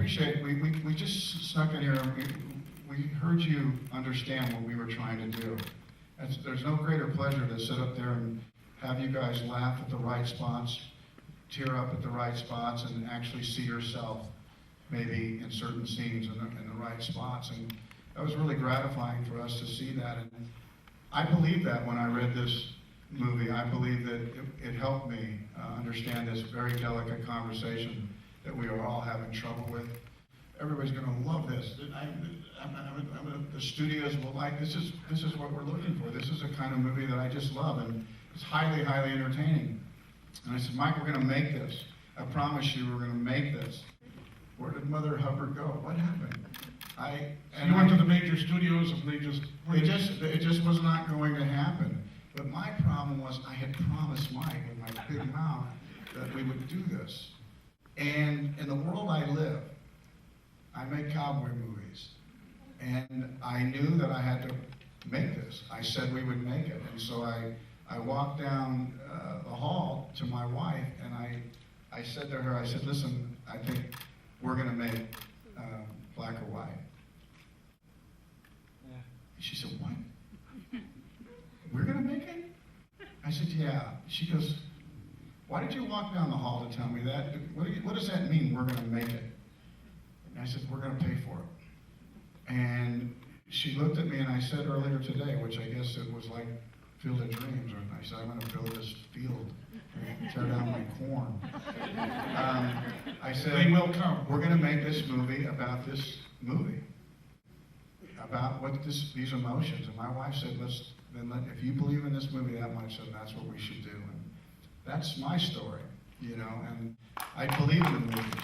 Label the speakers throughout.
Speaker 1: appreciate it. We just snuck in here and we heard you understand what we were trying to do. There's no greater pleasure to sit up there and have you guys laugh at the right spots, tear up at the right spots, and actually see yourself maybe in certain scenes in the right spots. And that was really gratifying for us to see that. And I believe that when I read this movie. I believe that it helped me understand this very delicate conversation that we are all having trouble with. Everybody's going to love this. The studios will like this. This is what we're looking for. This is the kind of movie that I just love, and it's highly, highly entertaining. And I said, Mike, we're going to make this. I promise you, we're going to make this. Where did Mother Hubbard go? What happened?
Speaker 2: You went to the major studios, and they just
Speaker 1: it just was not going to happen. But my problem was I had promised Mike with my big mouth that we would do this. And in the world I live, I make cowboy movies. And I knew that I had to make this. I said we would make it. And so I walked down the hall to my wife, and I said to her, I said, listen, I think we're going to make Black or White. Yeah. She said, what? We're going to make it? I said, yeah. She goes, why did you walk down the hall to tell me that? What does that mean, we're going to make it? And I said, we're going to pay for it. And she looked at me, and I said earlier today, which I guess it was like Field of Dreams, or I said, I'm going to build this field and tear down my corn. I said,
Speaker 2: they will come.
Speaker 1: We're going to make this movie about this movie, about what these emotions. And my wife said, if you believe in this movie that much, then that's what we should do. And that's my story, you know, and I believe in the movies.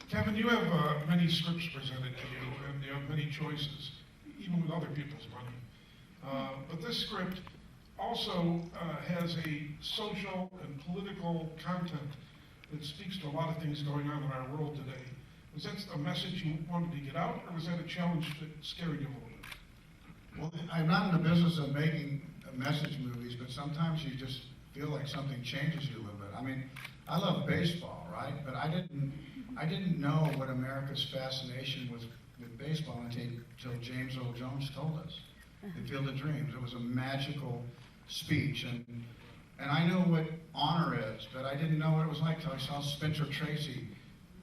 Speaker 2: Kevin, you have many scripts presented to you, and you have many choices, even with other people's money. But this script also has a social and political content that speaks to a lot of things going on in our world today. Was that a message you wanted to get out, or was that a challenge that scared you a little bit?
Speaker 1: Well, I'm not in the business of making message movies, but sometimes you just feel like something changes you a little bit. I mean, I love baseball, right? But I didn't know what America's fascination was with baseball until James Earl Jones told us. The Field of Dreams. It was a magical speech, and I know what honor is, but I didn't know what it was like till I saw Spencer Tracy,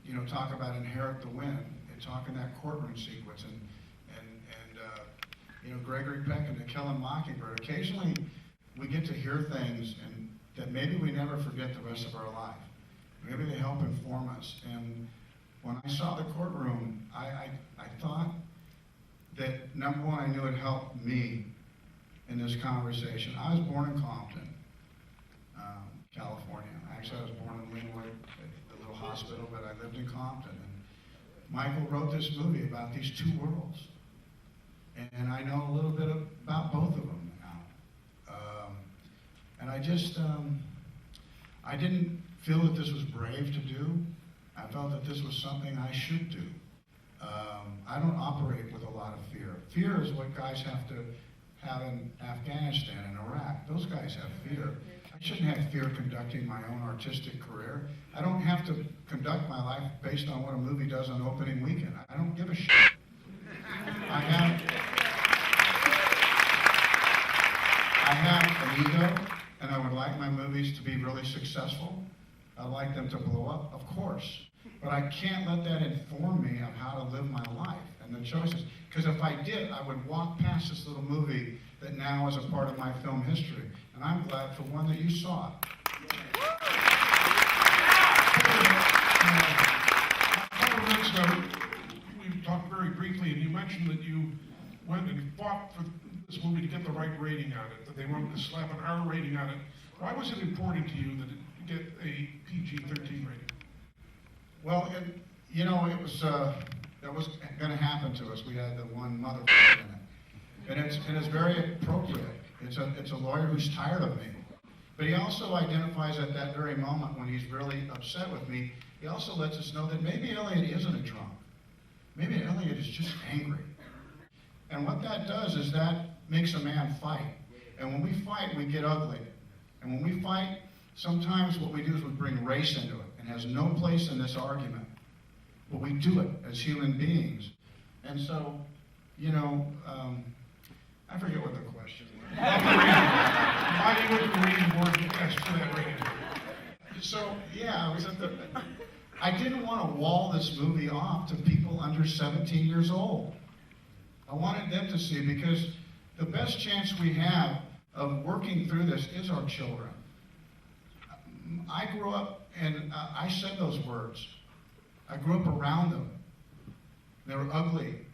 Speaker 1: you know, talk about Inherit the Wind and talk in that courtroom sequence, and you know, Gregory Peck and To Kill a Mockingbird. Occasionally, we get to hear things and that maybe we never forget the rest of our life. Maybe they help inform us. And when I saw the courtroom, I thought that, number one, I knew it helped me in this conversation. I was born in Compton, California. Actually, I was born in Linwood, a little hospital, but I lived in Compton. And Michael wrote this movie about these two worlds. And I know a little bit about both of them now. And I just, I didn't feel that this was brave to do. I felt that this was something I should do. I don't operate with a lot of fear. Fear is what guys have to have in Afghanistan and Iraq. Those guys have fear. I shouldn't have fear conducting my own artistic career. I don't have to conduct my life based on what a movie does on opening weekend. I don't give a shit. I have an ego, and I would like my movies to be really successful. I'd like them to blow up, of course. But I can't let that inform me of how to live my life and the choices. Because if I did, I would walk past this little movie that now is a part of my film history. And I'm glad for one that you saw it.
Speaker 2: A couple of minutes ago, we talked very briefly, and you mentioned that you went and fought for this movie to get the right rating on it, that they wanted to slap an R rating on it. Why was it important to you that it get a PG-13 rating?
Speaker 1: Well, you know, it was that was going to happen to us. We had the one motherfucker in it, and it's very appropriate. It's a lawyer who's tired of me, but he also identifies at that very moment when he's really upset with me. He also lets us know that maybe Elliot isn't a drunk. Maybe Elliot is just angry. And what that does is that makes a man fight. And when we fight, we get ugly. And when we fight, sometimes what we do is we bring race into it, and has no place in this argument. But we do it as human beings. And so, you know, I forget what the question was.
Speaker 2: Why you went to the reading board and asked for that rating?
Speaker 1: So, yeah, I was at the... I didn't want to wall this movie off to people under 17 years old. I wanted them to see, because the best chance we have of working through this is our children. I grew up, and I said those words. I grew up around them. They were ugly.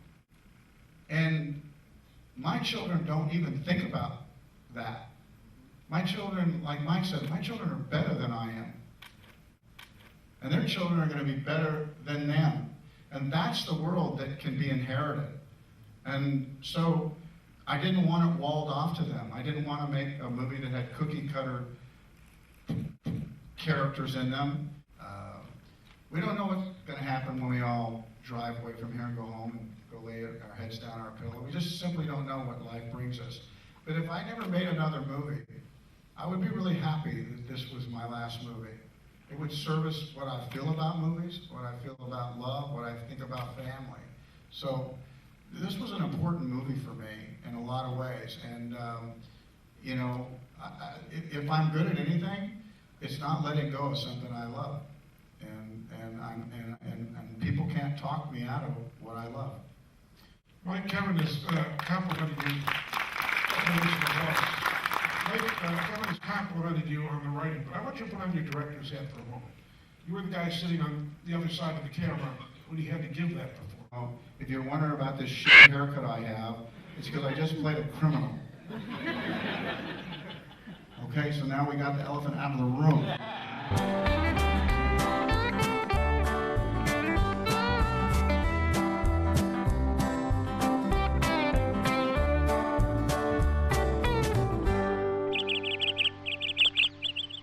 Speaker 1: And my children don't even think about that. My children, like Mike said, my children are better than I am. And their children are going to be better than them. And that's the world that can be inherited. And so I didn't want it walled off to them. I didn't want to make a movie that had cookie cutter characters in them. We don't know what's going to happen when we all drive away from here and go home and go lay our heads down on our pillow. We just simply don't know what life brings us. But if I never made another movie, I would be really happy that this was my last movie. It would service what I feel about movies, what I feel about love, what I think about family. So this was an important movie for me in a lot of ways. And, you know, if I'm good at anything, it's not letting go of something I love. And people can't talk me out of what I love.
Speaker 2: Mike, Kevin is complimenting you. Kevin has complimented you on the writing, but I want you to put on your director's hat for a moment. You were the guy sitting on the other side of the camera when he had to give that performance.
Speaker 1: Well, if you're wondering about this shit haircut I have, it's because I just played a criminal. Okay, so now we got the elephant out of the room.